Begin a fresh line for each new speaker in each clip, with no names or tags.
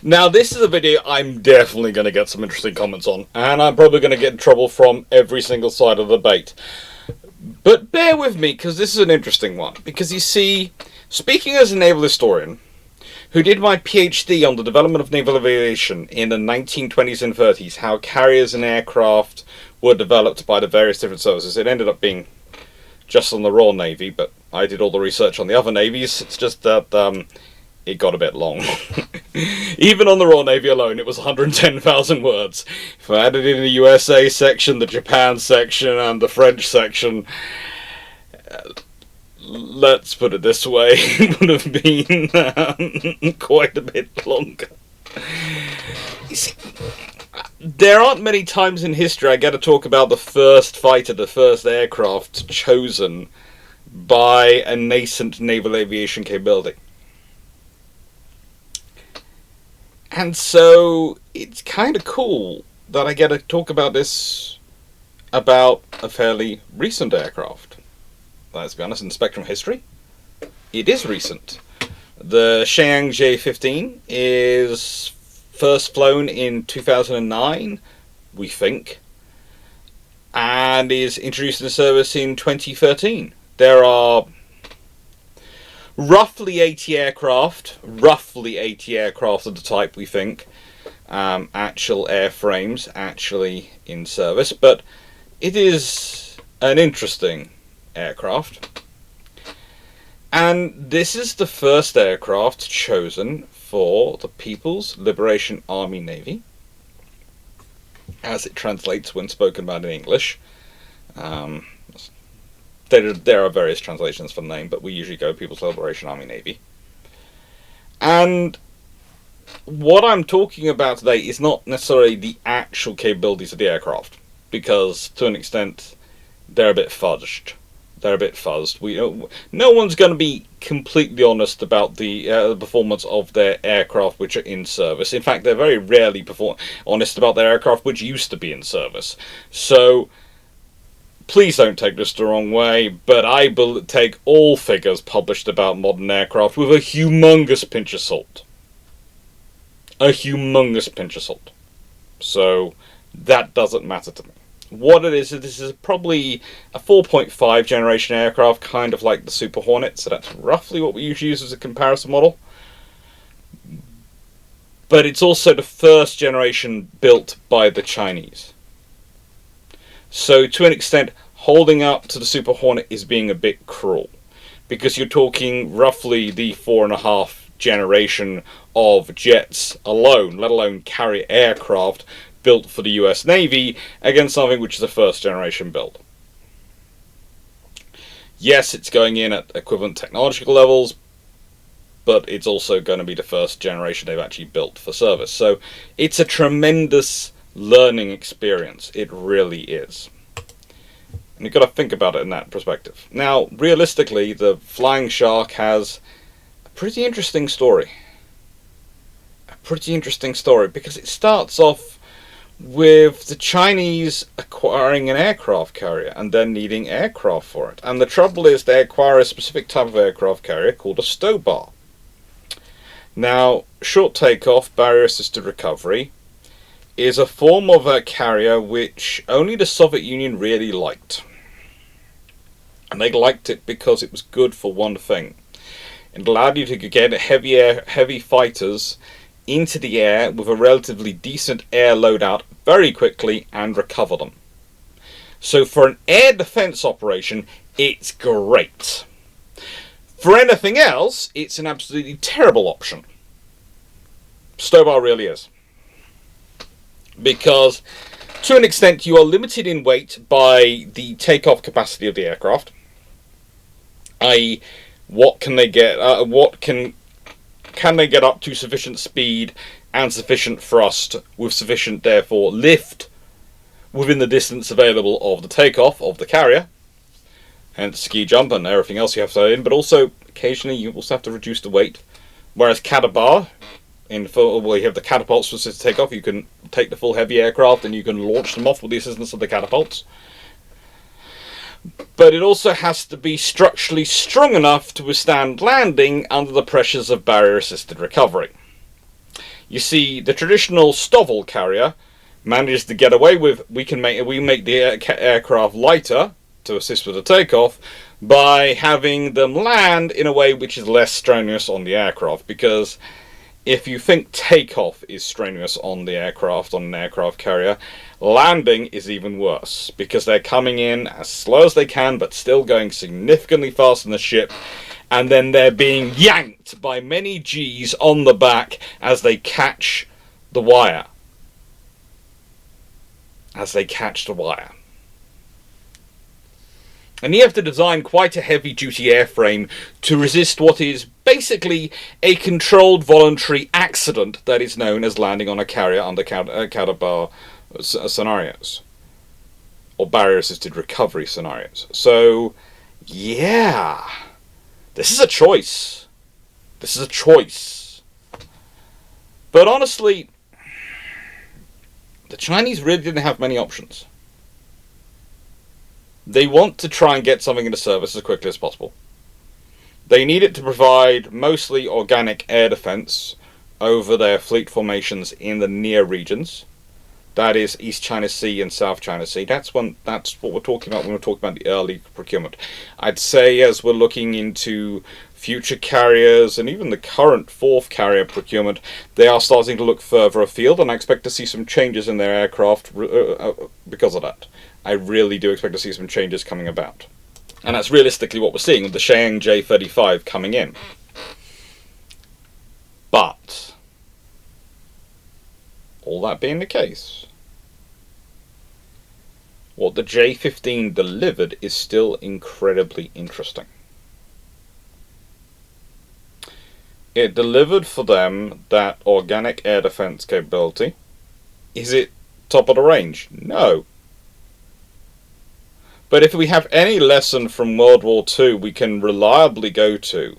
Now, this is a video I'm definitely going to get some interesting comments on, and I'm probably going to get in trouble from every single side of the debate. But bear with me, because this is an interesting one. Because you see, speaking as a naval historian, who did my PhD on the development of naval aviation in the 1920s and 30s, how carriers and aircraft were developed by the various different services. It ended up being just on the Royal Navy, but I did all the research on the other navies. It's just that it got a bit long. Even on the Royal Navy alone, it was 110,000 words. If I added in the USA section, the Japan section, and the French section, let's put it this way, it would have been quite a bit longer. You see, there aren't many times in history I get to talk about the first fighter, the first aircraft chosen by a nascent naval aviation capability. And so it's kind of cool that I get to talk about this, about a fairly recent aircraft. Let's be honest, in the spectrum of history, it is recent. The Shenyang J-15 is first flown in 2009, we think, and is introduced into service in 2013. There are roughly 80 aircraft of the type, we think, actual airframes actually in service, but it is an interesting aircraft. And this is the first aircraft chosen for the People's Liberation Army Navy, as it translates when spoken about in English. There are various translations for the name, but we usually go People's Liberation Army Navy. And what I'm talking about today is not necessarily the actual capabilities of the aircraft, because to an extent they're a bit fudged. They're a bit fuzzed. No one's going to be completely honest about the performance of their aircraft which are in service. In fact, they're very rarely honest about their aircraft which used to be in service. So please don't take this the wrong way, but I take all figures published about modern aircraft with a humongous pinch of salt. A humongous pinch of salt. So that doesn't matter to me. What it is, this is probably a 4.5 generation aircraft, kind of like the Super Hornet, so that's roughly what we usually use as a comparison model. But it's also the first generation built by the Chinese. So to an extent, holding up to the Super Hornet is being a bit cruel, because you're talking roughly the 4.5 generation of jets alone, let alone carrier aircraft, built for the US Navy against something which is a first generation build. Yes, it's going in at equivalent technological levels, but it's also going to be the first generation they've actually built for service. So it's a tremendous learning experience. It really is. And you've got to think about it in that perspective. Now, realistically, the Flying Shark has a pretty interesting story. Because it starts off with the Chinese acquiring an aircraft carrier and then needing aircraft for it. And the trouble is they acquire a specific type of aircraft carrier called a stow bar. Now, short takeoff, barrier-assisted recovery is a form of a carrier which only the Soviet Union really liked. And they liked it because it was good for one thing. It allowed you to get heavy fighters into the air with a relatively decent air loadout very quickly and recover them. So for an air defense operation, it's great. For anything else, it's an absolutely terrible option. Stow bar really is. Because to an extent you are limited in weight by the takeoff capacity of the aircraft. I.e., what can they get? Can they get up to sufficient speed and sufficient thrust with sufficient, therefore, lift within the distance available of the takeoff of the carrier, hence ski jump and everything else you have to add in, but also occasionally you also have to reduce the weight. Whereas catabar, you have the catapults for takeoff, you can take the full heavy aircraft and you can launch them off with the assistance of the catapults. But it also has to be structurally strong enough to withstand landing under the pressures of barrier-assisted recovery. You see, the traditional Stovall carrier manages to get away with, we make the aircraft lighter to assist with the takeoff by having them land in a way which is less strenuous on the aircraft, because if you think takeoff is strenuous on the aircraft, on an aircraft carrier, landing is even worse, because they're coming in as slow as they can but still going significantly faster than the ship, and then they're being yanked by many G's on the back as they catch the wire. And you have to design quite a heavy-duty airframe to resist what is basically a controlled voluntary accident that is known as landing on a carrier under counterbar scenarios, or barrier-assisted recovery scenarios. So, yeah, this is a choice. But honestly, the Chinese really didn't have many options. They want to try and get something into service as quickly as possible. They need it to provide mostly organic air defense over their fleet formations in the near regions. That is East China Sea and South China Sea. That's what we're talking about when we're talking about the early procurement. I'd say as we're looking into future carriers and even the current fourth carrier procurement, they are starting to look further afield, and I expect to see some changes in their aircraft because of that. I really do expect to see some changes coming about. And that's realistically what we're seeing with the Shenyang J-35 coming in. But, all that being the case, what the J-15 delivered is still incredibly interesting. It delivered for them that organic air defense capability. Is it top of the range? No. But if we have any lesson from World War II we can reliably go to,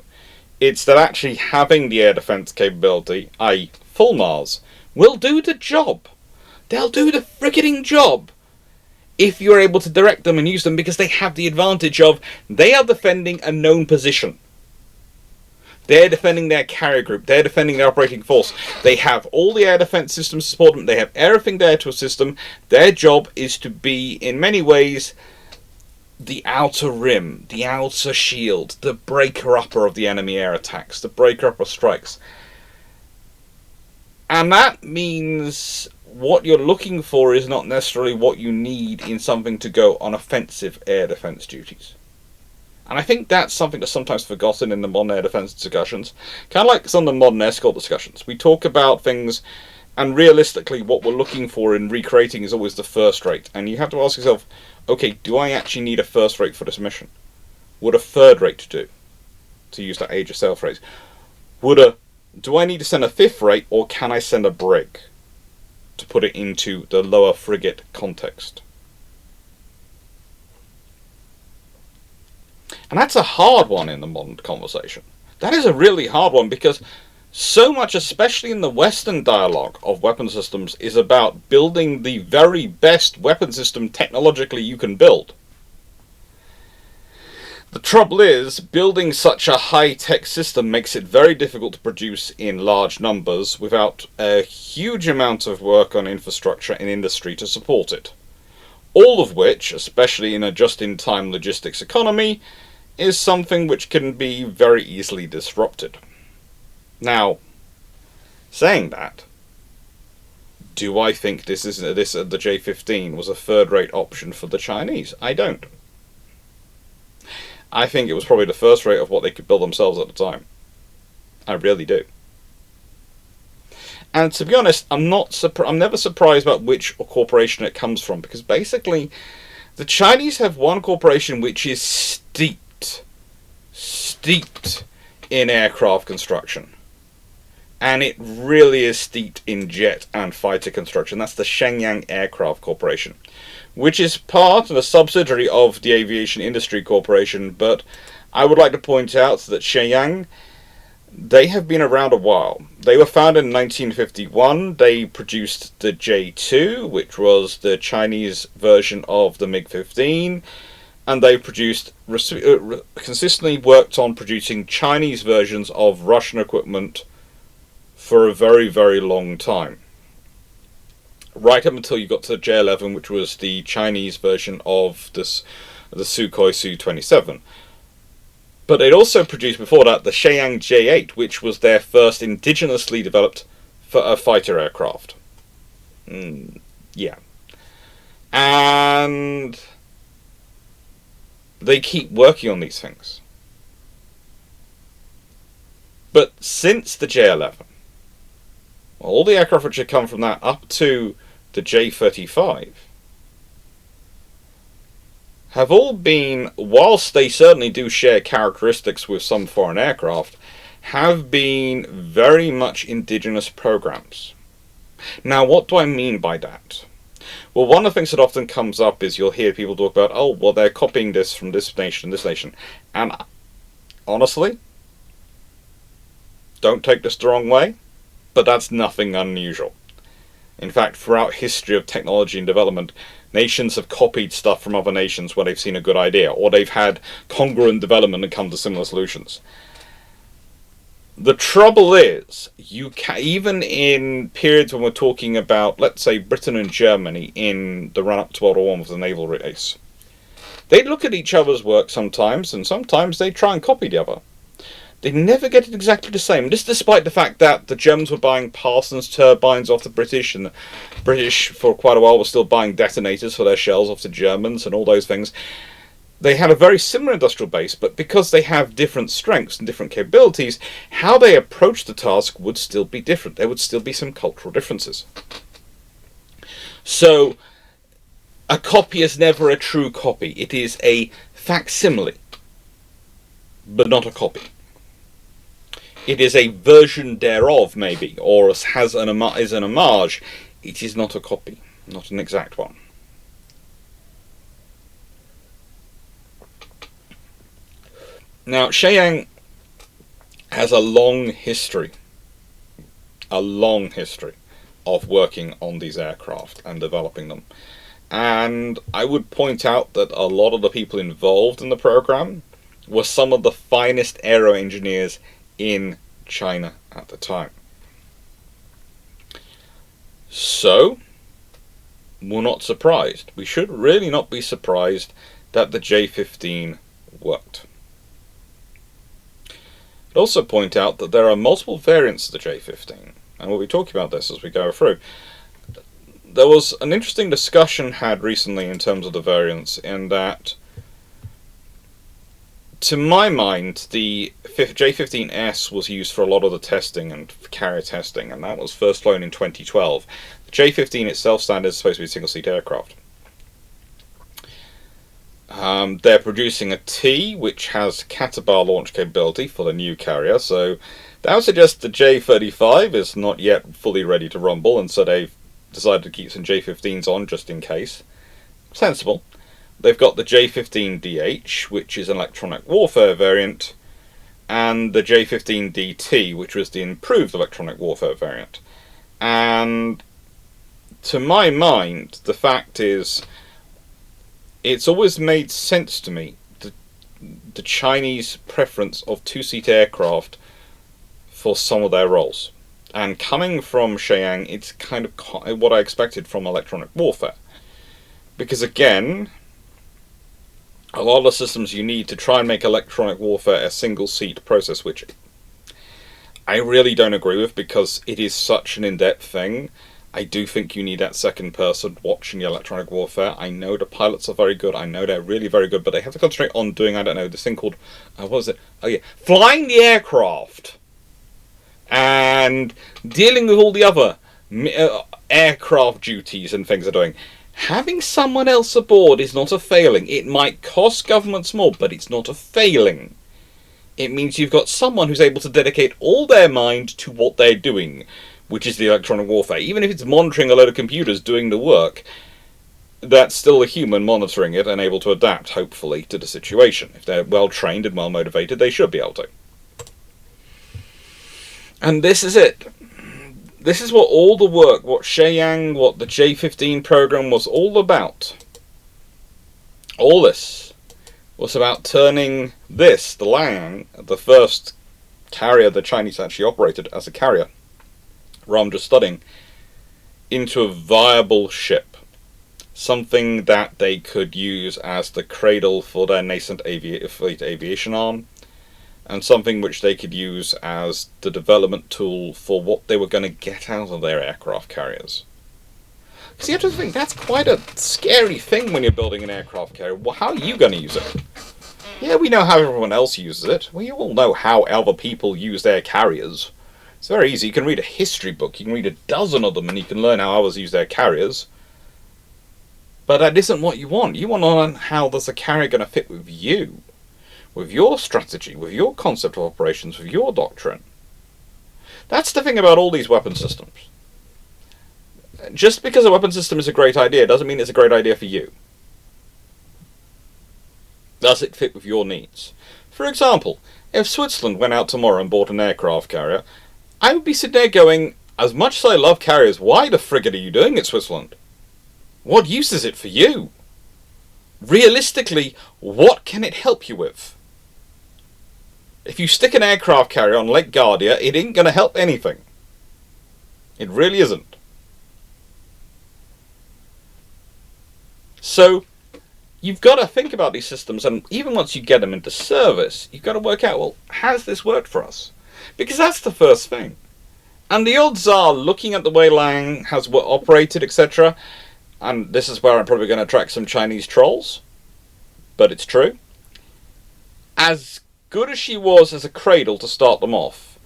it's that actually having the air defense capability, i.e. full Mars, will do the job. They'll do the frickin' job if you're able to direct them and use them, because they have the advantage of they are defending a known position. They're defending their carrier group. They're defending their operating force. They have all the air defense systems to support them. They have everything there to assist them. Their job is to be, in many ways, the outer rim, the outer shield, the breaker-upper of the enemy air attacks, the breaker-upper strikes. And that means what you're looking for is not necessarily what you need in something to go on offensive air defense duties. And I think that's something that's sometimes forgotten in the modern air defense discussions. Kind of like some of the modern escort discussions. We talk about things, and realistically what we're looking for in recreating is always the first rate. And you have to ask yourself, okay, do I actually need a first rate for this mission? Would a third rate do? To use that Age of Sail phrase. Do I need to send a fifth rate, or can I send a brig? To put it into the lower frigate context. And that's a hard one in the modern conversation. That is a really hard one, because so much, especially in the Western dialogue of weapon systems, is about building the very best weapon system technologically you can build. The trouble is, building such a high-tech system makes it very difficult to produce in large numbers without a huge amount of work on infrastructure and industry to support it. All of which, especially in a just-in-time logistics economy, is something which can be very easily disrupted. Now, saying that, do I think the J-15 was a third-rate option for the Chinese? I don't. I think it was probably the first rate of what they could build themselves at the time. I really do. And to be honest, I'm never surprised about which corporation it comes from, because basically the Chinese have one corporation which is steeped in aircraft construction. And it really is steeped in jet and fighter construction. That's the Shenyang Aircraft Corporation, which is part of a subsidiary of the Aviation Industry Corporation. But I would like to point out that Shenyang, they have been around a while. They were founded in 1951. They produced the J-2, which was the Chinese version of the MiG-15. And they consistently worked on producing Chinese versions of Russian equipment for a very, very long time. Right up until you got to the J-11, which was the Chinese version of the Sukhoi Su-27. But they'd also produced before that the Shenyang J-8, which was their first indigenously developed fighter aircraft. Yeah. And they keep working on these things. But since the J-11, all the aircraft which have come from that up to the J-35 have all been, whilst they certainly do share characteristics with some foreign aircraft, have been very much indigenous programs. Now, what do I mean by that? Well, one of the things that often comes up is you'll hear people talk about, oh, well, they're copying this from this nation and this nation. And honestly, don't take this the wrong way, but that's nothing unusual. In fact, throughout history of technology and development, nations have copied stuff from other nations when they've seen a good idea, or they've had congruent development and come to similar solutions. The trouble is, even in periods when we're talking about, let's say, Britain and Germany in the run-up to World War I with the naval race, they look at each other's work sometimes, and sometimes they try and copy the other. They never get it exactly the same. This despite the fact that the Germans were buying Parsons turbines off the British, and the British for quite a while were still buying detonators for their shells off the Germans and all those things. They had a very similar industrial base, but because they have different strengths and different capabilities, how they approach the task would still be different. There would still be some cultural differences. So, a copy is never a true copy. It is a facsimile, but not a copy. It is a version thereof, maybe, or is an homage. It is not a copy, not an exact one. Now, Shenyang has a long history of working on these aircraft and developing them. And I would point out that a lot of the people involved in the program were some of the finest aero engineers in China at the time. So, we're not surprised. We should really not be surprised that the J-15 worked. I'd also point out that there are multiple variants of the J-15, and we'll be talking about this as we go through. There was an interesting discussion had recently in terms of the variants, in that, to my mind, the J-15S was used for a lot of the testing and carrier testing, and that was first flown in 2012. The J-15 itself standard is supposed to be a single-seat aircraft. They're producing a T, which has Catabar launch capability for the new carrier, so that would suggest the J-35 is not yet fully ready to rumble, and so they've decided to keep some J-15s on just in case. Sensible. They've got the J-15DH, which is an electronic warfare variant, and the J-15DT, which was the improved electronic warfare variant. And to my mind, the fact is, it's always made sense to me, the Chinese preference of two-seat aircraft for some of their roles. And coming from Shenyang, it's kind of what I expected from electronic warfare. Because again, a lot of the systems you need to try and make electronic warfare a single-seat process, which I really don't agree with, because it is such an in-depth thing. I do think you need that second person watching the electronic warfare. I know the pilots are very good, I know they're really very good, but they have to concentrate on doing, I don't know, this thing called, what was it? Oh yeah, flying the aircraft! And dealing with all the other aircraft duties and things they're doing. Having someone else aboard is not a failing. It might cost governments more, but it's not a failing. It means you've got someone who's able to dedicate all their mind to what they're doing, which is the electronic warfare. Even if it's monitoring a load of computers doing the work, that's still a human monitoring it and able to adapt, hopefully, to the situation. If they're well trained and well motivated, they should be able to. And this is it. This is what all the work, what Shenyang, what the J-15 program was all about. All this was about turning this, the Liaoning, the first carrier the Chinese actually operated as a carrier, where I'm just studying, into a viable ship. Something that they could use as the cradle for their nascent fleet aviation arm, and something which they could use as the development tool for what they were going to get out of their aircraft carriers. Because you have to think, that's quite a scary thing when you're building an aircraft carrier. Well, how are you going to use it? Yeah, we know how everyone else uses it. We all know how other people use their carriers. It's very easy. You can read a history book, you can read a dozen of them, and you can learn how others use their carriers. But that isn't what you want. You want to learn how does a carrier going to fit with you, with your strategy, with your concept of operations, with your doctrine. That's the thing about all these weapon systems. Just because a weapon system is a great idea doesn't mean it's a great idea for you. Does it fit with your needs? For example, if Switzerland went out tomorrow and bought an aircraft carrier, I would be sitting there going, as much as I love carriers, why the frigate are you doing it, Switzerland? What use is it for you? Realistically, what can it help you with? If you stick an aircraft carrier on Lake Garda, it ain't going to help anything. It really isn't. So, you've got to think about these systems, and even once you get them into service, you've got to work out, well, has this worked for us? Because that's the first thing. And the odds are, looking at the way Liang has operated, etc., and this is where I'm probably going to attract some Chinese trolls, but it's true. As good as she was as a cradle to start them off,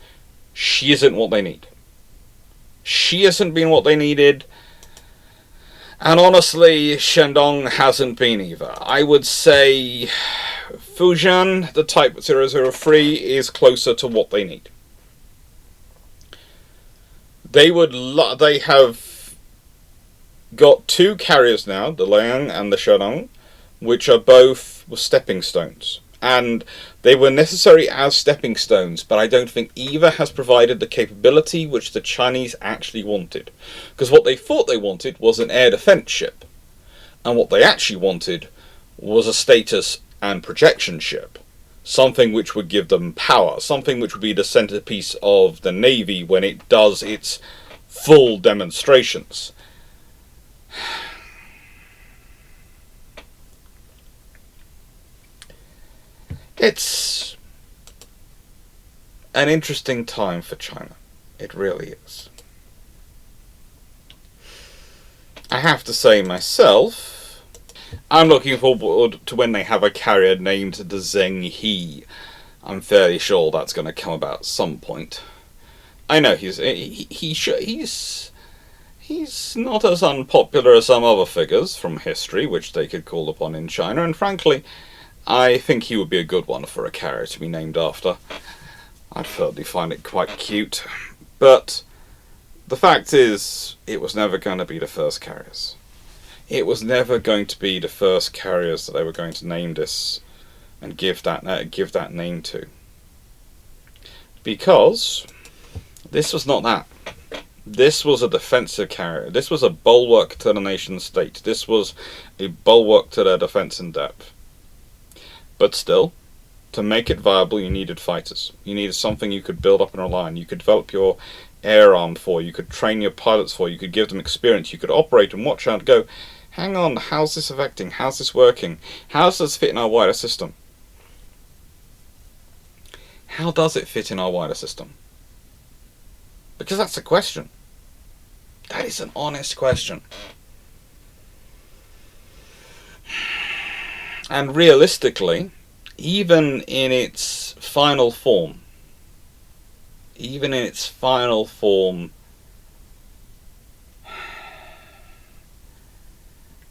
she isn't what they need. She hasn't been what they needed. And honestly, Shandong hasn't been either. I would say Fujian, the Type 003, is closer to what they need. They have got two carriers now, the Liang and the Shandong, which are both stepping stones. And they were necessary as stepping stones, but I don't think either has provided the capability which the Chinese actually wanted. Because what they thought they wanted was an air defense ship. And what they actually wanted was a status and projection ship. Something which would give them power. Something which would be the centerpiece of the Navy when it does its full demonstrations. It's an interesting time for China. It really is. I have to say myself, I'm looking forward to when they have a carrier named the Zheng He. I'm fairly sure that's going to come about at some point. I know he's not as unpopular as some other figures from history which they could call upon in China, and frankly, I think he would be a good one for a carrier to be named after. I'd certainly find it quite cute. But the fact is, it was never going to be the first carriers. It was never going to be the first carriers that they were going to name this and give that name to. Because this was not that. This was a defensive carrier. This was a bulwark to the nation state. This was a bulwark to their defense in depth. But still, to make it viable, you needed fighters. You needed something you could build up and rely on. You could develop your air arm for. You could train your pilots for. You could give them experience. You could operate and watch out and go, hang on, how's this affecting? How's this working? How does this fit in our wider system? How does it fit in our wider system? Because that's a question. That is an honest question. And realistically, even in its final form,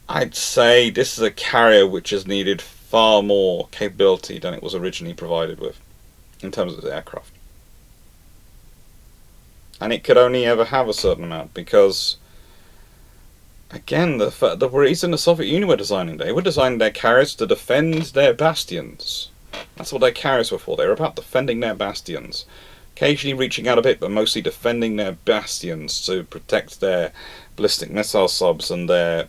I'd say this is a carrier which has needed far more capability than it was originally provided with, in terms of the aircraft. And it could only ever have a certain amount, because again, the reason the Soviet Union were designing, they were designing their carriers to defend their bastions. That's what their carriers were for. They were about defending their bastions. Occasionally reaching out a bit, but mostly defending their bastions to protect their ballistic missile subs and to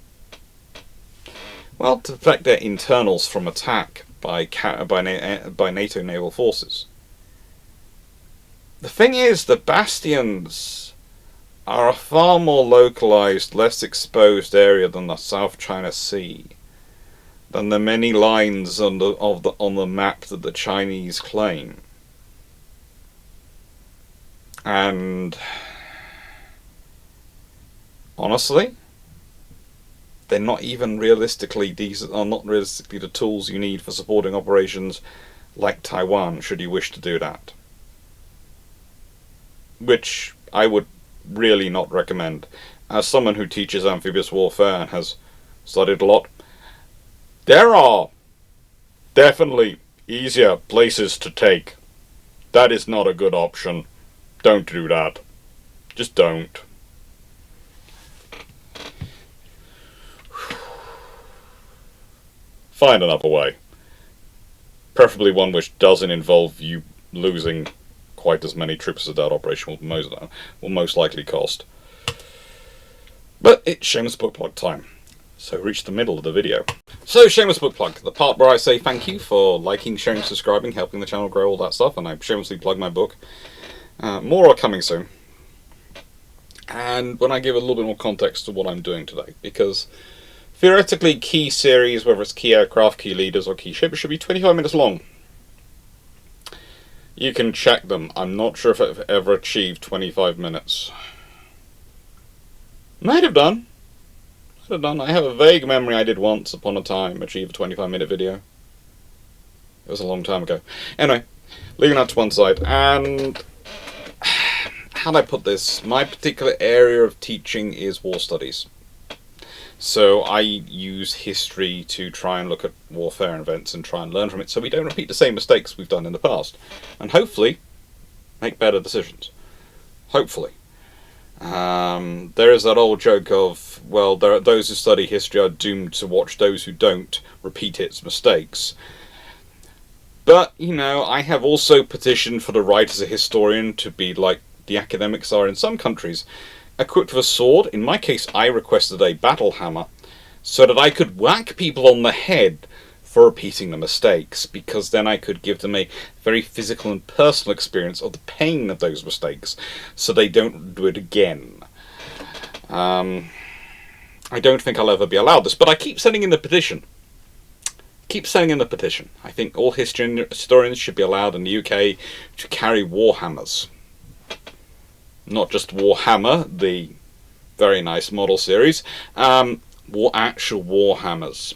protect their internals from attack by NATO naval forces. The thing is, the bastions are a far more localized, less exposed area than the South China Sea, than the many lines on the map that the Chinese claim. And honestly, they're not even realistically the tools you need for supporting operations like Taiwan, should you wish to do that. Which I would really not recommend. As someone who teaches amphibious warfare and has studied a lot, there are definitely easier places to take. That is not a good option. Don't do that. Just don't. Find another way. Preferably one which doesn't involve you losing quite as many troops as that operation will most likely cost. But it's shameless book plug time. So reach the middle of the video. So shameless book plug, the part where I say thank you for liking, sharing, subscribing, helping the channel grow, all that stuff, and I shamelessly plug my book. More are coming soon. And when I give a little bit more context to what I'm doing today, because theoretically key series, whether it's key aircraft, key leaders, or key ships, should be 25 minutes long. You can check them. I'm not sure if I've ever achieved 25 minutes. Might have done. I have a vague memory I did once upon a time achieve a 25-minute video. It was a long time ago. Anyway, leaving that to one side, and how do I put this? My particular area of teaching is war studies. So I use history to try and look at warfare events and try and learn from it so we don't repeat the same mistakes we've done in the past. And hopefully make better decisions. Hopefully. There is that old joke of, well, those who study history are doomed to watch those who don't repeat its mistakes. But, you know, I have also petitioned for the right as a historian to be like the academics are in some countries, equipped with a sword. In my case, I requested a battle hammer so that I could whack people on the head for repeating the mistakes, because then I could give them a very physical and personal experience of the pain of those mistakes so they don't do it again. I don't think I'll ever be allowed this, but I keep sending in the petition. I think all historians should be allowed in the UK to carry war hammers. Not just Warhammer, the very nice model series, actual war hammers.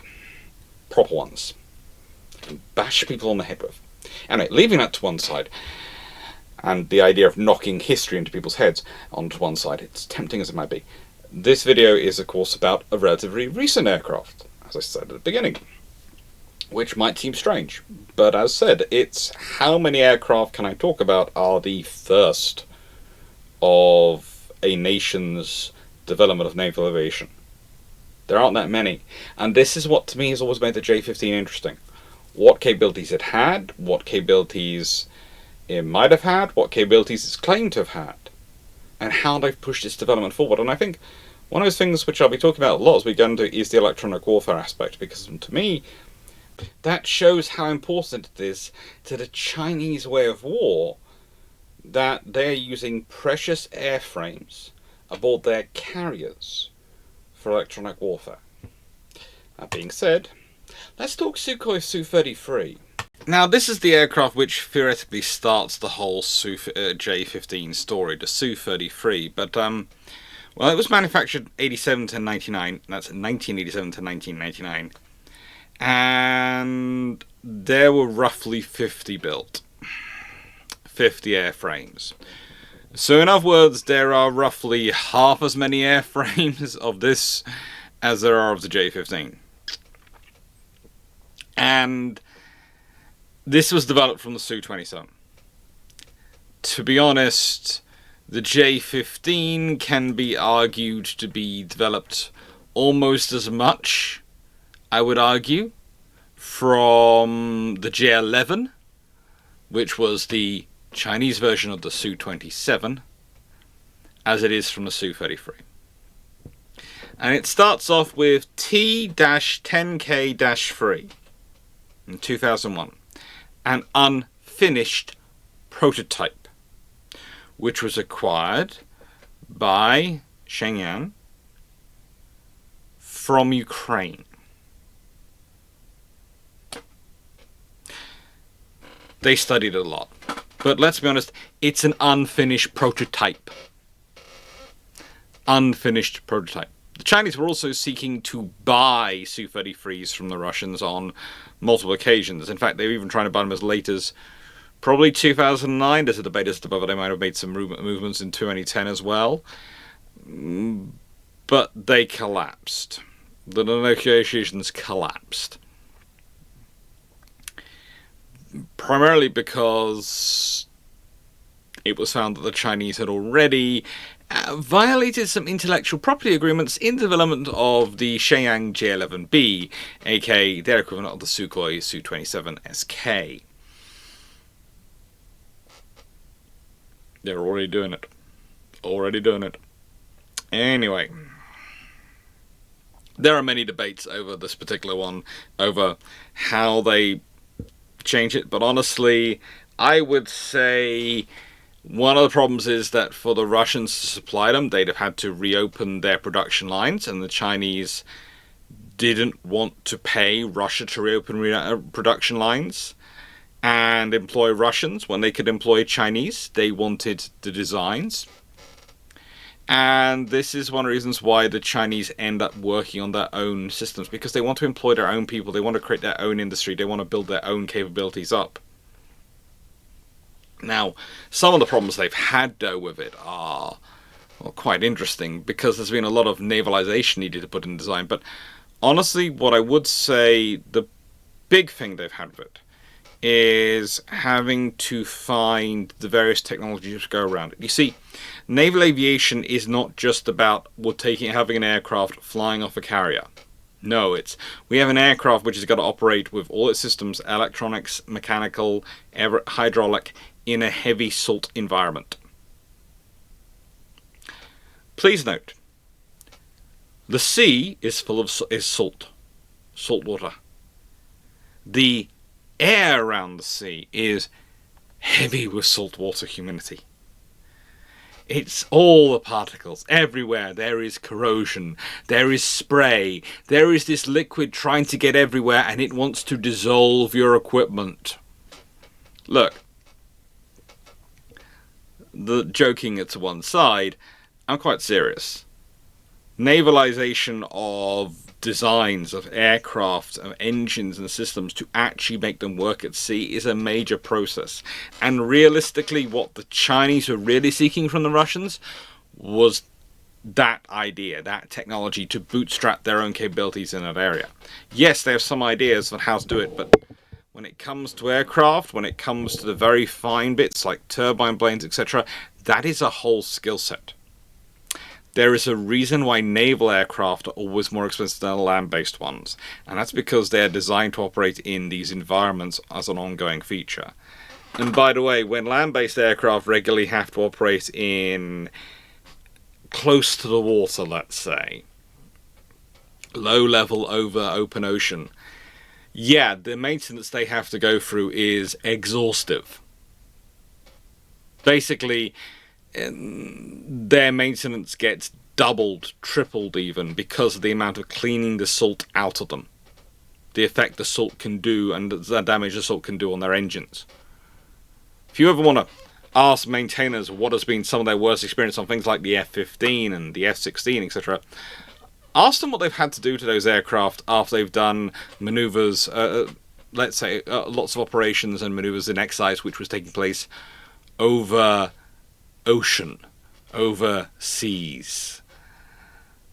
Proper ones. You can bash people on the head with. Anyway, leaving that to one side, and the idea of knocking history into people's heads onto one side, it's tempting as it might be. This video is, of course, about a relatively recent aircraft, as I said at the beginning, which might seem strange. But as said, it's how many aircraft can I talk about are the first of a nation's development of naval aviation. There aren't that many, and this is what to me has always made the J-15 interesting. What capabilities it had, what capabilities it might have had, what capabilities it's claimed to have had, and how they've pushed its development forward. And I think one of those things which I'll be talking about a lot as we get into is the electronic warfare aspect, because to me that shows how important it is to the Chinese way of war that they're using precious airframes aboard their carriers for electronic warfare. That being said, let's talk Sukhoi Su-33. Now, this is the aircraft which theoretically starts the whole J-15 story, the Su-33, but well, it was manufactured 87 to 99, that's 1987 to 1999, and there were roughly 50 built. 50 airframes. So in other words, there are roughly half as many airframes of this as there are of the J-15. And this was developed from the Su-27. To be honest, the J-15 can be argued to be developed almost as much, I would argue, from the J-11, which was the Chinese version of the Su-27, as it is from the Su-33. And it starts off with T-10K-3 in 2001, an unfinished prototype, which was acquired by Shenyang from Ukraine. They studied it a lot. But let's be honest, it's an unfinished prototype. Unfinished prototype. The Chinese were also seeking to buy Su-33s from the Russians on multiple occasions. In fact, they were even trying to buy them as late as probably 2009. There's a debate as to whether they might have made some movements in 2010 as well. But they collapsed. The negotiations collapsed. Primarily because it was found that the Chinese had already violated some intellectual property agreements in the development of the Shenyang J-11B, aka their equivalent of the Sukhoi Su-27SK. They're already doing it. Already doing it. Anyway, there are many debates over this particular one, over how they change it, but honestly, I would say one of the problems is that for the Russians to supply them, they'd have had to reopen their production lines, and the Chinese didn't want to pay Russia to reopen production lines and employ Russians when they could employ Chinese. They wanted the designs. And this is one of the reasons why the Chinese end up working on their own systems, because they want to employ their own people, they want to create their own industry, they want to build their own capabilities up. Now, some of the problems they've had, though, with it are quite interesting, because there's been a lot of navalization needed to put in design. But honestly, what I would say, the big thing they've had with it is having to find the various technologies to go around it. You see, naval aviation is not just about having an aircraft flying off a carrier. No, we have an aircraft which has got to operate with all its systems, electronics, mechanical, hydraulic, in a heavy salt environment. Please note, the sea is full of salt water. The air around the sea is heavy with saltwater humidity. It's all the particles everywhere. There is corrosion, there is spray, there is this liquid trying to get everywhere, and it wants to dissolve your equipment. Look, the joking to one side, I'm quite serious. Navalization of designs of aircraft, of engines and systems to actually make them work at sea is a major process. And realistically, what the Chinese were really seeking from the Russians was that idea, that technology, to bootstrap their own capabilities in that area. Yes, they have some ideas on how to do it, but when it comes to aircraft, when it comes to the very fine bits like turbine blades, etc., that is a whole skill set. There is a reason why naval aircraft are always more expensive than land-based ones, and that's because they are designed to operate in these environments as an ongoing feature. And by the way, when land-based aircraft regularly have to operate in close to the water, let's say, low level over open ocean, yeah, the maintenance they have to go through is exhaustive. Basically, their maintenance gets doubled, tripled even, because of the amount of cleaning the salt out of them. The effect the salt can do and the damage the salt can do on their engines. If you ever want to ask maintainers what has been some of their worst experience on things like the F-15 and the F-16, etc., ask them what they've had to do to those aircraft after they've done maneuvers, let's say lots of operations and maneuvers in exercise which was taking place over ocean, over seas,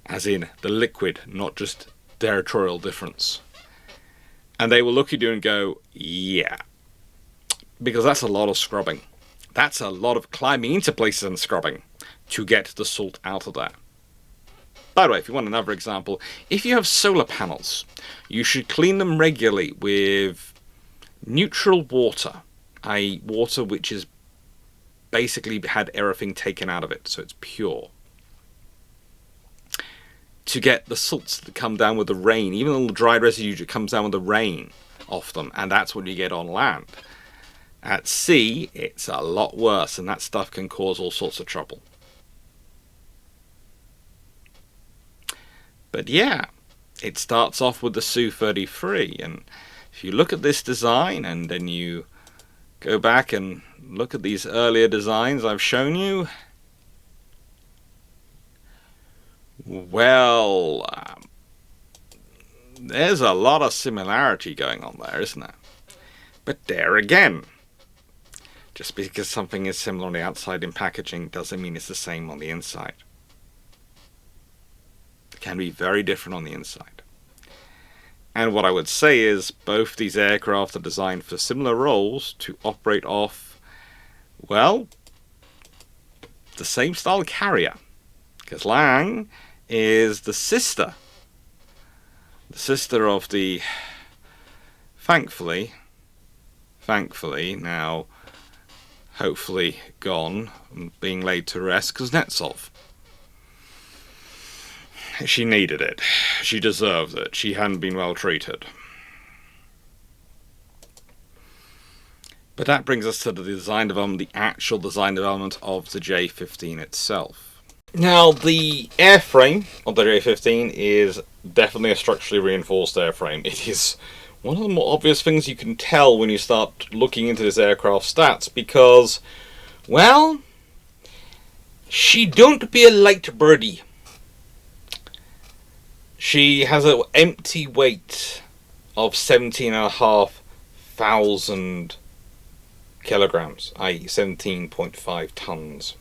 as in the liquid, not just territorial difference. And they will look at you and go, yeah, because that's a lot of scrubbing. That's a lot of climbing into places and scrubbing to get the salt out of there. By the way, if you want another example, if you have solar panels, you should clean them regularly with neutral water, i.e. water which is basically had everything taken out of it, so it's pure, to get the salts that come down with the rain, even all the dried residue that comes down with the rain off them, and that's what you get on land. At sea, it's a lot worse, and that stuff can cause all sorts of trouble. But yeah, it starts off with the Su-33, and if you look at this design and then you go back and look at these earlier designs I've shown you, well, there's a lot of similarity going on there, isn't there? But there again, just because something is similar on the outside in packaging doesn't mean it's the same on the inside. It can be very different on the inside. And what I would say is both these aircraft are designed for similar roles to operate off, well, the same style carrier. Because Liaoning is the sister of the, thankfully now hopefully gone and being laid to rest, Kuznetsov. She needed it. She deserved it. She hadn't been well treated. But that brings us to the design development, the actual design development of the J-15 itself. Now, the airframe of the J-15 is definitely a structurally reinforced airframe. It is one of the more obvious things you can tell when you start looking into this aircraft stats, because, well, she don't be a light birdie. She has an empty weight of 17,500 kilograms, i.e. 17.5 tons.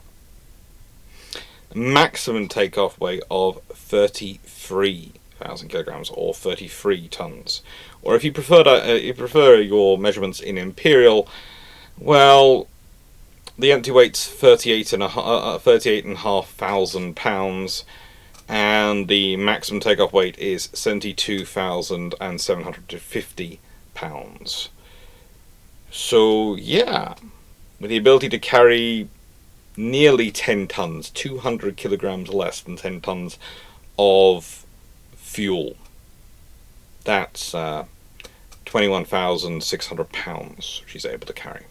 Maximum takeoff weight of 33,000 kilograms, or 33 tons. Or if you prefer your measurements in imperial, well, the empty weight's 38,500 pounds, and the maximum takeoff weight is 72,750 pounds. So yeah, with the ability to carry nearly 10 tons, 200 kilograms less than 10 tons of fuel. That's 21,600 pounds she's able to carry.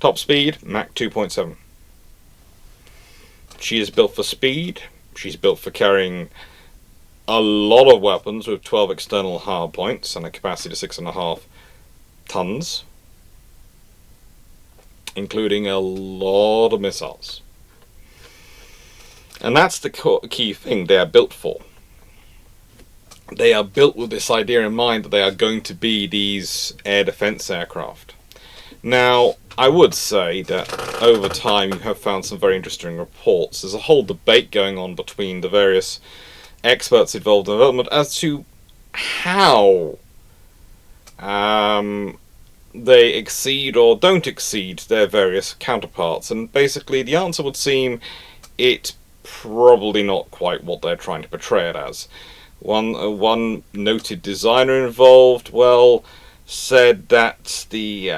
Top speed, Mach 2.7. She is built for speed. She's built for carrying a lot of weapons with 12 external hard points and a capacity to 6.5 tons, including a lot of missiles. And that's the key thing they are built for. They are built with this idea in mind that they are going to be these air defense aircraft. Now, I would say that over time you have found some very interesting reports. There's a whole debate going on between the various experts involved in development as to how they exceed or don't exceed their various counterparts. And basically the answer would seem it's probably not quite what they're trying to portray it as. One noted designer involved, well, said that the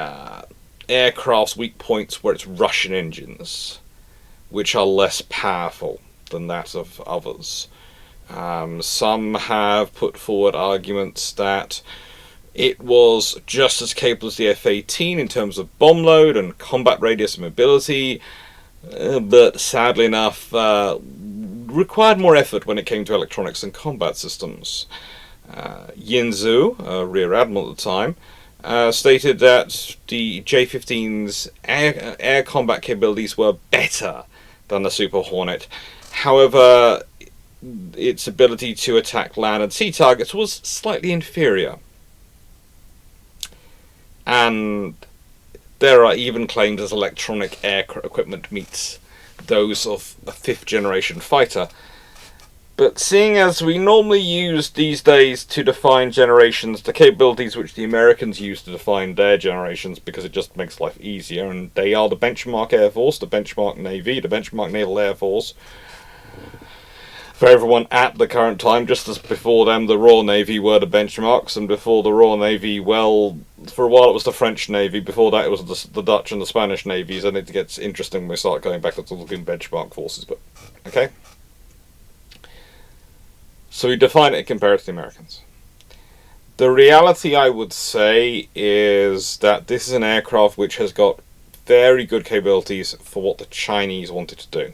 aircraft's weak points were its Russian engines, which are less powerful than that of others. Some have put forward arguments that it was just as capable as the F-18 in terms of bomb load and combat radius and mobility, but sadly enough required more effort when it came to electronics and combat systems. Yin Zhu, a rear admiral at the time, stated that the J-15's air combat capabilities were better than the Super Hornet. However, its ability to attack land and sea targets was slightly inferior. And there are even claims as electronic air equipment meets those of a 5th generation fighter. But seeing as we normally use these days to define generations the capabilities which the Americans use to define their generations, because it just makes life easier, and they are the benchmark Air Force, the benchmark Navy, the benchmark Naval Air Force, for everyone at the current time, just as before them the Royal Navy were the benchmarks, and before the Royal Navy, well, for a while it was the French Navy, before that it was the Dutch and the Spanish Navies, and it gets interesting when we start going back to looking benchmark forces, but okay. So we define it and compare it to the Americans. The reality, I would say, is that this is an aircraft which has got very good capabilities for what the Chinese wanted to do.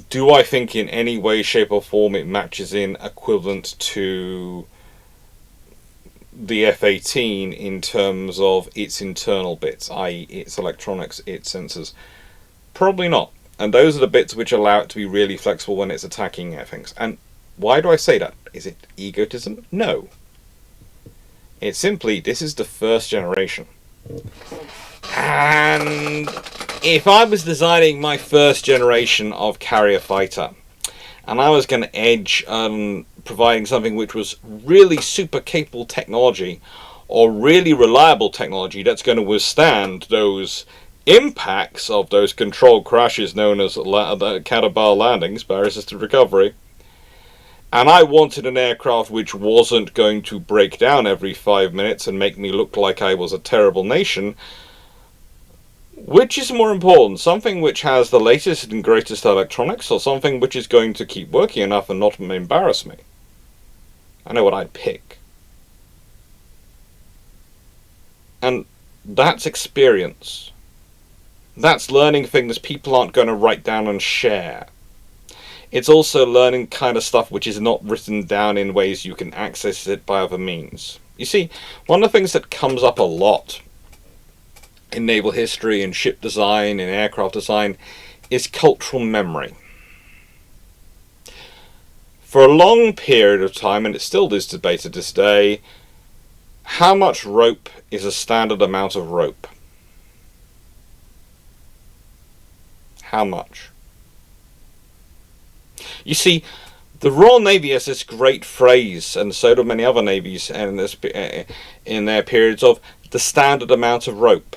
Do I think in any way, shape, or form it matches in equivalent to the F-18 in terms of its internal bits, i.e. its electronics, its sensors? Probably not. And those are the bits which allow it to be really flexible when it's attacking things. And why do I say that? Is it egotism? No. It's simply, this is the first generation. And if I was designing my first generation of carrier fighter, and I was going to edge on providing something which was really super capable technology, or really reliable technology that's going to withstand those impacts of those controlled crashes known as counter-bar landings, bar-assisted recovery, and I wanted an aircraft which wasn't going to break down every 5 minutes and make me look like I was a terrible nation, which is more important? Something which has the latest and greatest electronics, or something which is going to keep working enough and not embarrass me? I know what I'd pick. And that's experience. That's learning things people aren't going to write down and share. It's also learning kind of stuff which is not written down in ways you can access it by other means. You see, one of the things that comes up a lot in naval history, in ship design, in aircraft design, is cultural memory. For a long period of time, and it still is debated this day, how much rope is a standard amount of rope? How much? You see, the Royal Navy has this great phrase, and so do many other navies in their periods, of the standard amount of rope.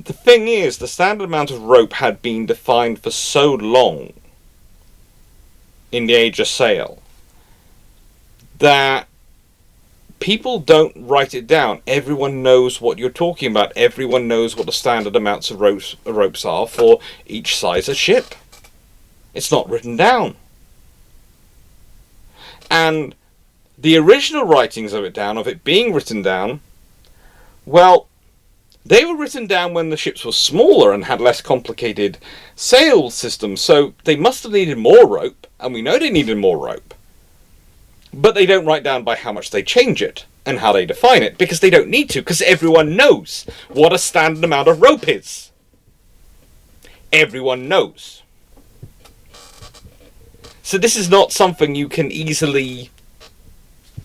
The thing is, the standard amount of rope had been defined for so long in the age of sail that people don't write it down. Everyone knows what you're talking about. Everyone knows what the standard amounts of ropes are for each size of ship. It's not written down. And the original writings of it being written down, well, they were written down when the ships were smaller and had less complicated sail systems, so they must have needed more rope, and we know they needed more rope. But they don't write down by how much they change it and how they define it, because they don't need to, because everyone knows what a standard amount of rope is. Everyone knows. So this is not something you can easily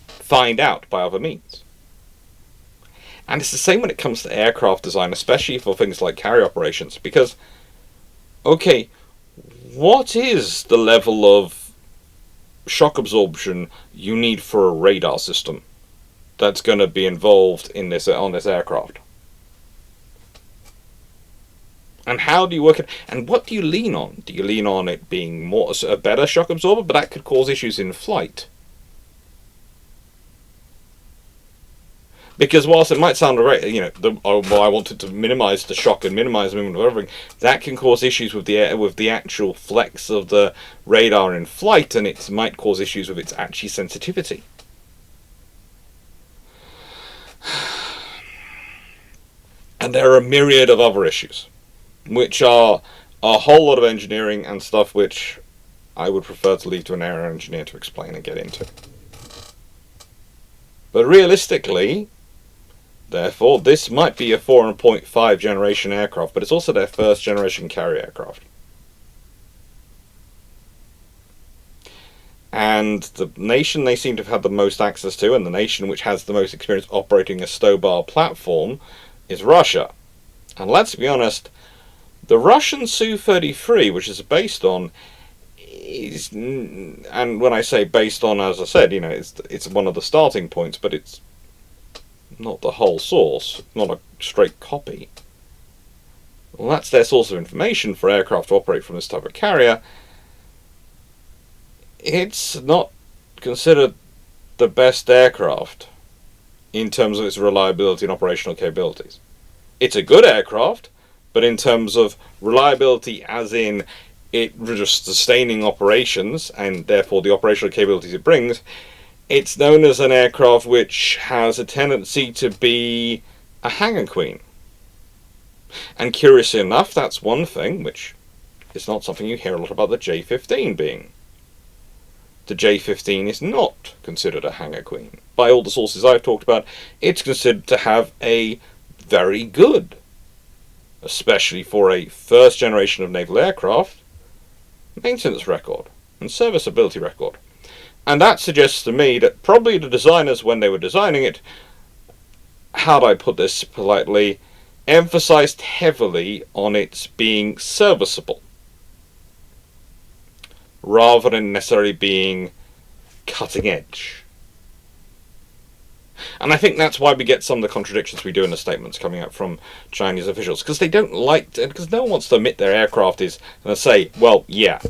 find out by other means. And it's the same when it comes to aircraft design, especially for things like carrier operations, because, okay, what is the level of shock absorption you need for a radar system that's going to be involved in this on this aircraft? And how do you work it? And what do you lean on? Do you lean on it being a better shock absorber? But that could cause issues in flight. Because whilst it might sound great, I wanted to minimise the shock and minimise the movement of everything, that can cause issues with the actual flex of the radar in flight, and it might cause issues with its actual sensitivity. And there are a myriad of other issues, which are a whole lot of engineering and stuff which I would prefer to leave to an aero engineer to explain and get into. But realistically, therefore, this might be a 4.5 generation aircraft, but it's also their first generation carrier aircraft. And the nation they seem to have had the most access to, and the nation which has the most experience operating a STOBAR platform, is Russia. And let's be honest, the Russian Su-33, which is based on, and when I say based on, as I said, it's one of the starting points, but it's not the whole source, not a straight copy. Well, that's their source of information for aircraft to operate from this type of carrier. It's not considered the best aircraft in terms of its reliability and operational capabilities. It's a good aircraft, but in terms of reliability, as in it just sustaining operations, and therefore the operational capabilities it brings, it's known as an aircraft which has a tendency to be a hangar queen. And curiously enough, that's one thing which It's not something you hear a lot about the J-15 being. The J-15 is not considered a hangar queen. By all the sources I've talked about, it's considered to have a very good, especially for a first generation of naval aircraft, maintenance record and serviceability record. And that suggests to me that probably the designers, when they were designing it, how do I put this politely, emphasized heavily on its being serviceable, rather than necessarily being cutting edge. And I think that's why we get some of the contradictions we do in the statements coming out from Chinese officials, because they don't like to, because no one wants to admit their aircraft is, and they say, well, yeah,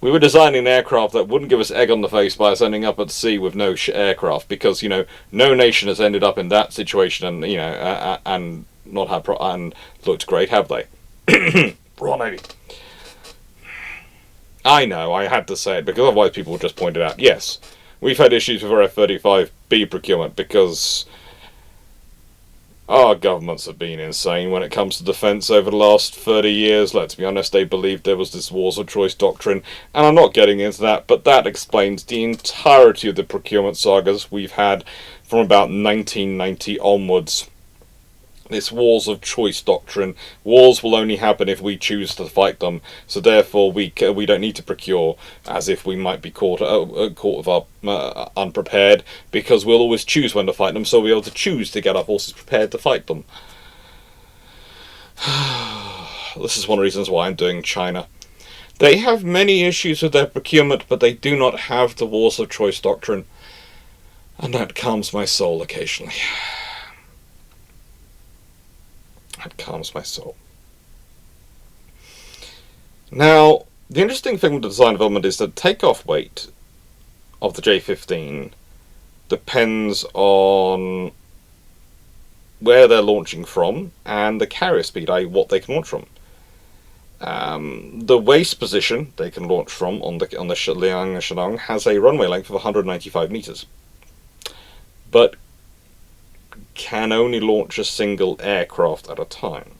we were designing an aircraft that wouldn't give us egg on the face by us ending up at sea with no aircraft, because, you know, no nation has ended up in that situation and, you know, and not had and looked great, have they? Royal Navy. I know, I had to say it, because otherwise people would just point it out. Yes, we've had issues with our F-35B procurement, because our governments have been insane when it comes to defence over the last 30 years. Let's be honest, they believed there was this wars of choice doctrine, and I'm not getting into that, but that explains the entirety of the procurement sagas we've had from about 1990 onwards. This wars of choice doctrine. Wars will only happen if we choose to fight them, so therefore we don't need to procure as if we might be caught of our unprepared, because we'll always choose when to fight them, so we'll be able to choose to get our forces prepared to fight them. This is one of the reasons why I'm doing China. They have many issues with their procurement, but they do not have the wars of choice doctrine, and that calms my soul occasionally. That calms my soul. Now, the interesting thing with the design development is that takeoff weight of the J-15 depends on where they're launching from and the carrier speed, i.e. what they can launch from. The waist position they can launch from on the Liaoning and Shenyang has a runway length of 195 meters, but can only launch a single aircraft at a time.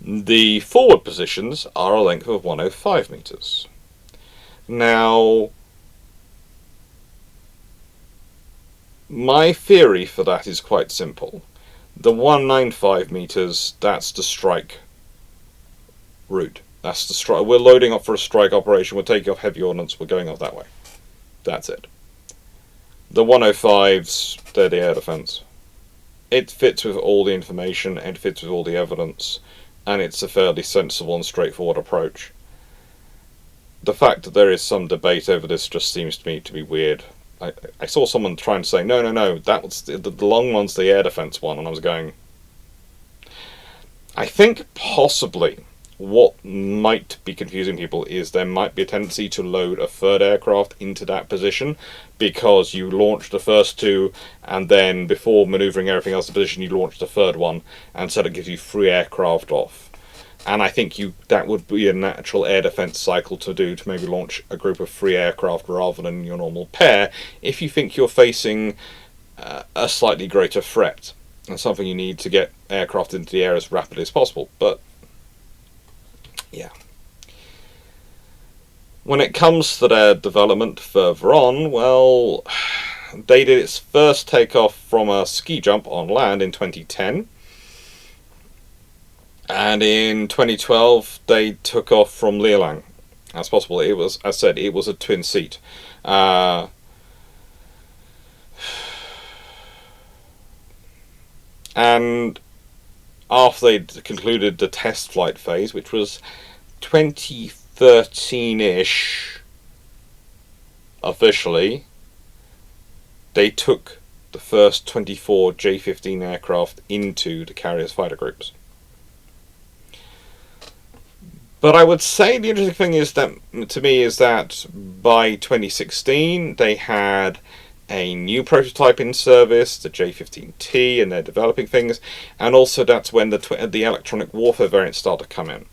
The forward positions are a length of 105 meters. Now, my theory for that is quite simple. The 195 meters, that's the strike route. That's the strike. We're loading up for a strike operation. We're taking off heavy ordnance. We're going off that way. That's it. The 105s, they're the air defense. It fits with all the information, it fits with all the evidence, and it's a fairly sensible and straightforward approach. The fact that there is some debate over this just seems to me to be weird. I saw someone trying to say, no, that was the long one's the air defense one, and I was going, I think possibly what might be confusing people is there might be a tendency to load a third aircraft into that position, because you launch the first two and then before manoeuvring everything else in position you launch the third one, and so that gives you 3 aircraft off. And I think that would be a natural air defense cycle to do, to maybe launch a group of 3 aircraft rather than your normal pair, if you think you're facing a slightly greater threat and something you need to get aircraft into the air as rapidly as possible. But yeah. When it comes to their development further on, well, they did its first takeoff from a ski jump on land in 2010. And in 2012, they took off from Liaoning. As possible, it was, as I said, it was a twin seat. And after they'd concluded the test flight phase, which was 2013-ish, officially, they took the first 24 J-15 aircraft into the carrier's fighter groups. But I would say the interesting thing is that, to me, is that by 2016 they had a new prototype in service, the J-15T, and they're developing things, and also that's when the electronic warfare variants start to come in.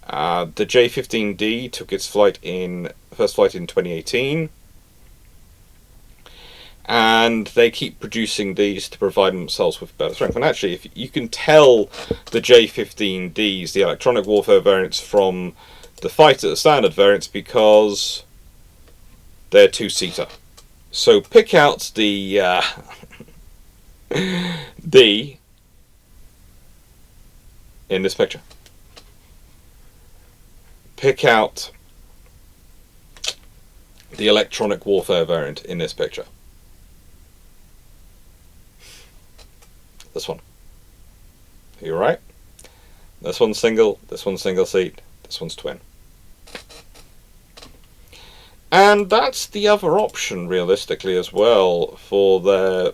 The J-15D took its first flight in 2018, and they keep producing these to provide themselves with better strength. And actually, if you can tell the J-15Ds, the electronic warfare variants, from the fighter standard variants because they're two-seater. So pick out the D in this picture. Pick out the electronic warfare variant in this picture. This one. You're right. This one's single, this one's single seat, this one's twin. And that's the other option, realistically, as well, for their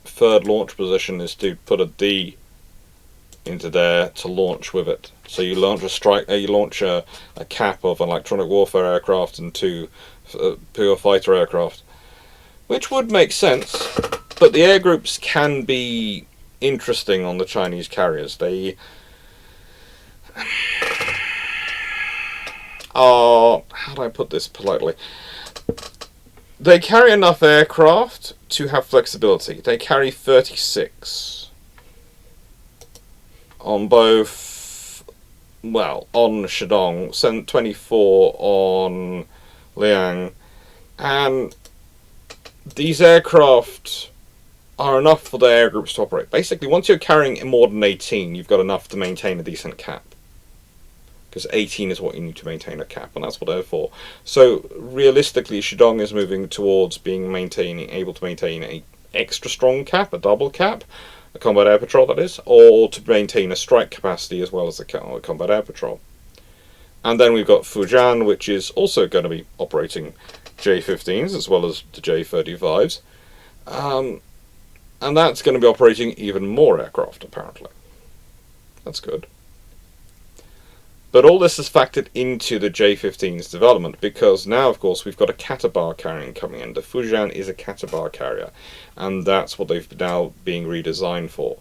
third launch position, is to put a D into there to launch with it. So you launch a cap of an electronic warfare aircraft and two pure fighter aircraft, which would make sense. But the air groups can be interesting on the Chinese carriers. They are, how do I put this politely? They carry enough aircraft to have flexibility. They carry 36 on both, well, on Shenyang, 24 on Liaoning, and these aircraft are enough for the air groups to operate. Basically, once you're carrying more than 18, you've got enough to maintain a decent cap. Because 18 is what you need to maintain a cap, and that's what they're for. So, realistically, Shenyang is moving towards being able to maintain an extra strong cap, a double cap, a combat air patrol, that is, or to maintain a strike capacity as well as a combat air patrol. And then we've got Fujian, which is also going to be operating J-15s as well as the J-35s. And that's going to be operating even more aircraft, apparently. That's good. But all this is factored into the J-15's development, because now, of course, we've got a Catabar carrier coming in. The Fujian is a Catabar carrier, and that's what they've now being redesigned for.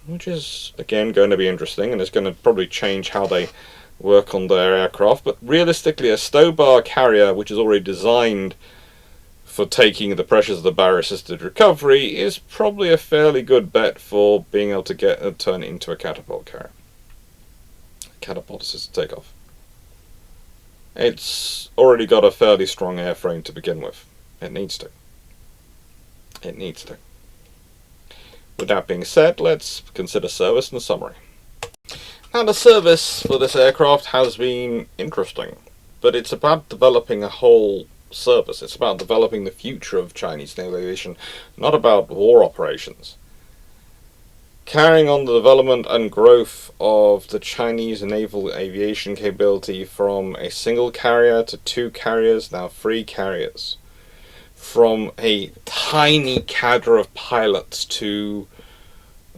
Which is, again, going to be interesting, and it's going to probably change how they work on their aircraft. But realistically, a Stobar carrier, which is already designed for taking the pressures of the barrier-assisted recovery, is probably a fairly good bet for being able to turn it into a catapult carrier. Catapult assisted takeoff. It's already got a fairly strong airframe to begin with. It needs to. It needs to. With that being said, let's consider service and a summary. Now, the service for this aircraft has been interesting, but it's about developing a whole service. It's about developing the future of Chinese naval aviation, not about war operations. Carrying on the development and growth of the Chinese naval aviation capability from a single carrier to 2 carriers, now 3 carriers. From a tiny cadre of pilots to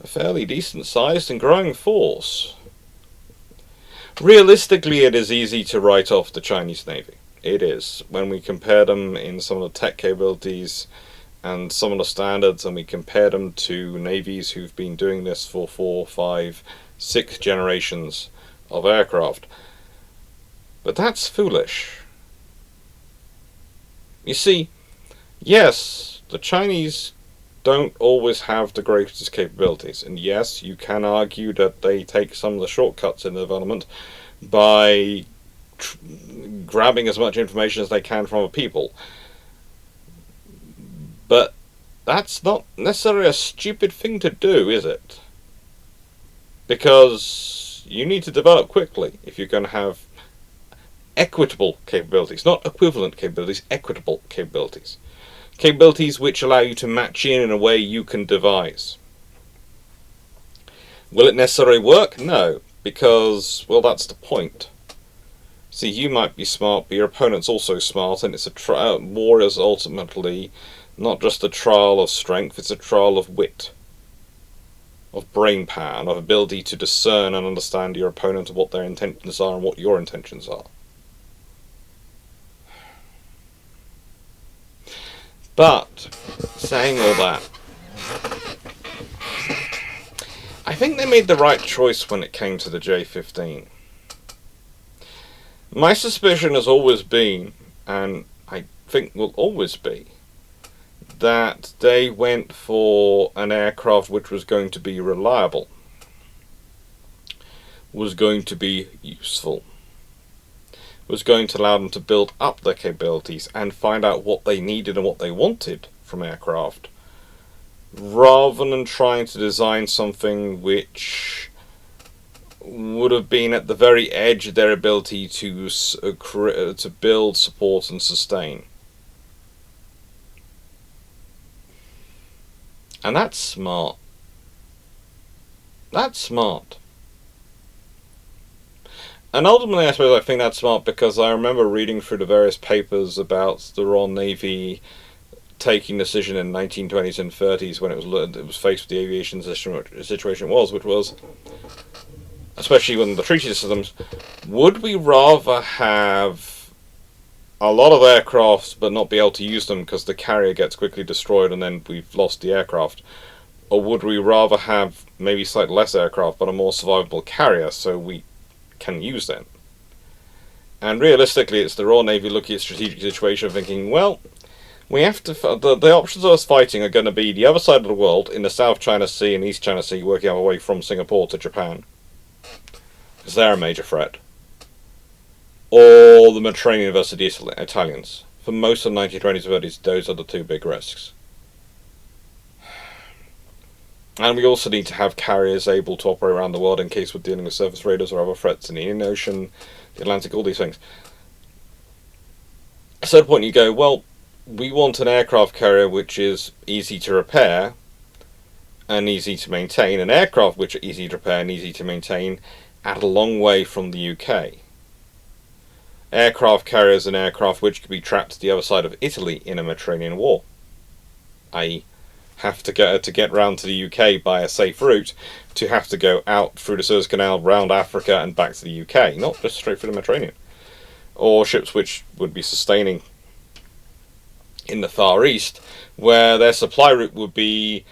a fairly decent sized and growing force. Realistically, it is easy to write off the Chinese Navy. It is. When we compare them in some of the tech capabilities and some of the standards, and we compare them to navies who've been doing this for 4, 5, 6 generations of aircraft. But that's foolish. You see, yes, the Chinese don't always have the greatest capabilities, and yes, you can argue that they take some of the shortcuts in development by grabbing as much information as they can from other people. But that's not necessarily a stupid thing to do, is it? Because you need to develop quickly if you're going to have equitable capabilities, not equivalent capabilities, equitable capabilities. Capabilities which allow you to match in a way you can devise. Will it necessarily work? No, because, well, that's the point. See, you might be smart, but your opponent's also smart, and it's war is ultimately not just a trial of strength, it's a trial of wit, of brain power, and of ability to discern and understand your opponent and what their intentions are and what your intentions are. But, saying all that, I think they made the right choice when it came to the J-15. My suspicion has always been, and I think will always be, that they went for an aircraft which was going to be reliable. was going to be useful. Was going to allow them to build up their capabilities and find out what they needed and what they wanted from aircraft, rather than trying to design something which would have been at the very edge of their ability to build, support, and sustain. And that's smart. That's smart. And ultimately, I suppose I think that's smart because I remember reading through the various papers about the Royal Navy taking decision in the 1920s and 30s when it was faced with the aviation situation which was, especially when the treaty systems, would we rather have a lot of aircraft but not be able to use them because the carrier gets quickly destroyed and then we've lost the aircraft? Or would we rather have maybe slightly less aircraft but a more survivable carrier so we can use them? And realistically, it's the Royal Navy looking at strategic situation thinking, well, we have to. The options of us fighting are going to be the other side of the world in the South China Sea and East China Sea, working our way from Singapore to Japan, because they're a major threat, or the Mediterranean versus the Italians. For most of the 1920s and 30s, those are the two big risks. And we also need to have carriers able to operate around the world in case we're dealing with surface raiders or other threats in the Indian Ocean, the Atlantic, all these things. At a certain point you go, well, we want an aircraft carrier which is easy to repair and easy to maintain, an aircraft which are easy to repair and easy to maintain at a long way from the UK. Aircraft carriers and aircraft which could be trapped to the other side of Italy in a Mediterranean war, i.e. have to get round to the UK by a safe route, to have to go out through the Suez Canal, round Africa and back to the UK, not just straight through the Mediterranean. Or ships which would be sustaining in the Far East, where their supply route would be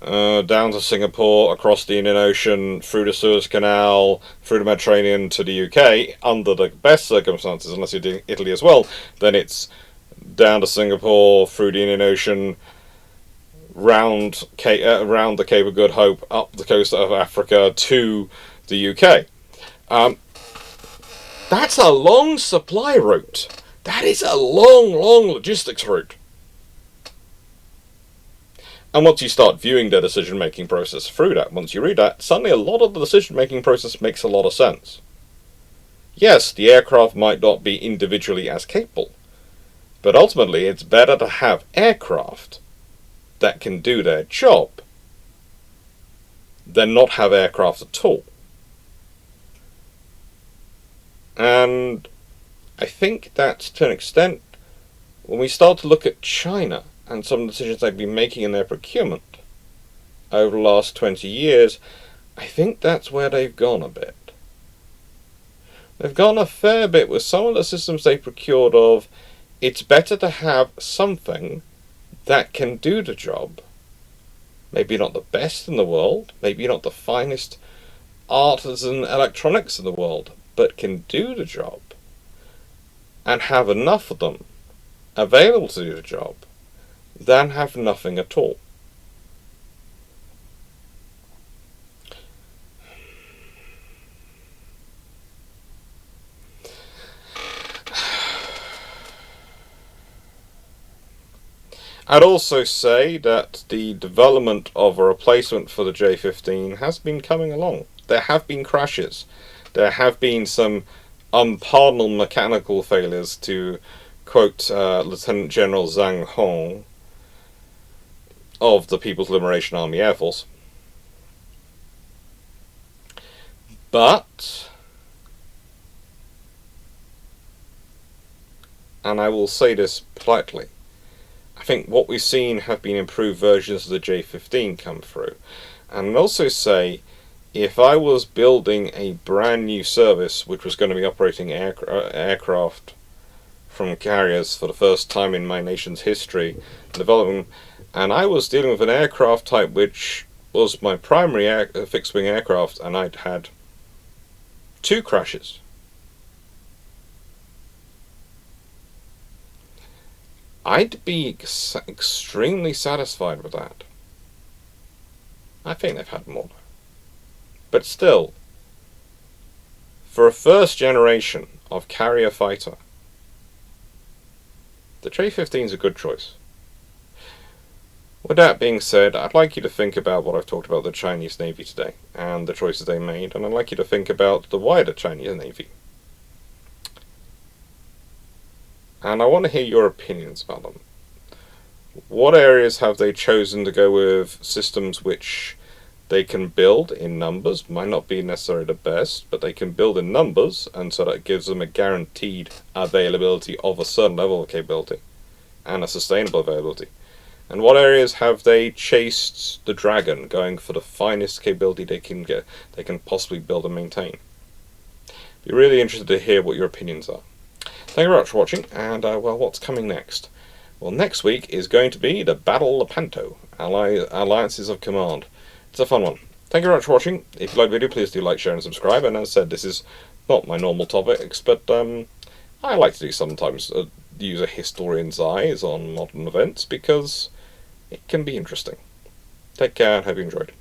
down to Singapore, across the Indian Ocean, through the Suez Canal, through the Mediterranean to the UK. Under the best circumstances, unless you're doing Italy as well, then it's down to Singapore, through the Indian Ocean, round the Cape of Good Hope, up the coast of Africa to the UK. That's a long supply route. That is a long logistics route. And once you start viewing their decision-making process through that, once you read that, suddenly a lot of the decision-making process makes a lot of sense. Yes, the aircraft might not be individually as capable, but ultimately it's better to have aircraft that can do their job than not have aircraft at all. And I think that, to an extent, when we start to look at China and some of the decisions they've been making in their procurement over the last 20 years, I think that's where they've gone a bit. They've gone a fair bit with some of the systems they procured of, it's better to have something that can do the job. Maybe not the best in the world, maybe not the finest artisan electronics in the world, but can do the job. And have enough of them available to do the job, than have nothing at all. I'd also say that the development of a replacement for the J-15 has been coming along. There have been crashes. There have been some unpardonable mechanical failures, to quote Lieutenant General Zhang Hong of the People's Liberation Army Air Force. But, and I will say this politely, I think what we've seen have been improved versions of the J-15 come through. And I'd also say, if I was building a brand new service which was going to be operating aircraft from carriers for the first time in my nation's history, development, and I was dealing with an aircraft type which was my primary fixed-wing aircraft, and I'd had 2 crashes, I'd be extremely satisfied with that. I think they've had more, but still, For a first generation of carrier fighter, the J-15 is a good choice. With that being said, I'd like you to think about what I've talked about the Chinese Navy today, and the choices they made, and I'd like you to think about the wider Chinese Navy. And I want to hear your opinions about them. What areas have they chosen to go with systems which they can build in numbers? Might not be necessarily the best, but they can build in numbers, and so that gives them a guaranteed availability of a certain level of capability, and a sustainable availability. And what areas have they chased the dragon, going for the finest capability they can get, they can possibly build and maintain? Be really interested to hear what your opinions are. Thank you very much for watching, and well, what's coming next? Well, next week is going to be the Battle of Lepanto, Alliances of Command. It's a fun one. Thank you very much for watching. If you like the video, please do like, share, and subscribe. And as I said, this is not my normal topics, but I like to do sometimes use a historian's eyes on modern events because it can be interesting. Take care, and hope you enjoyed.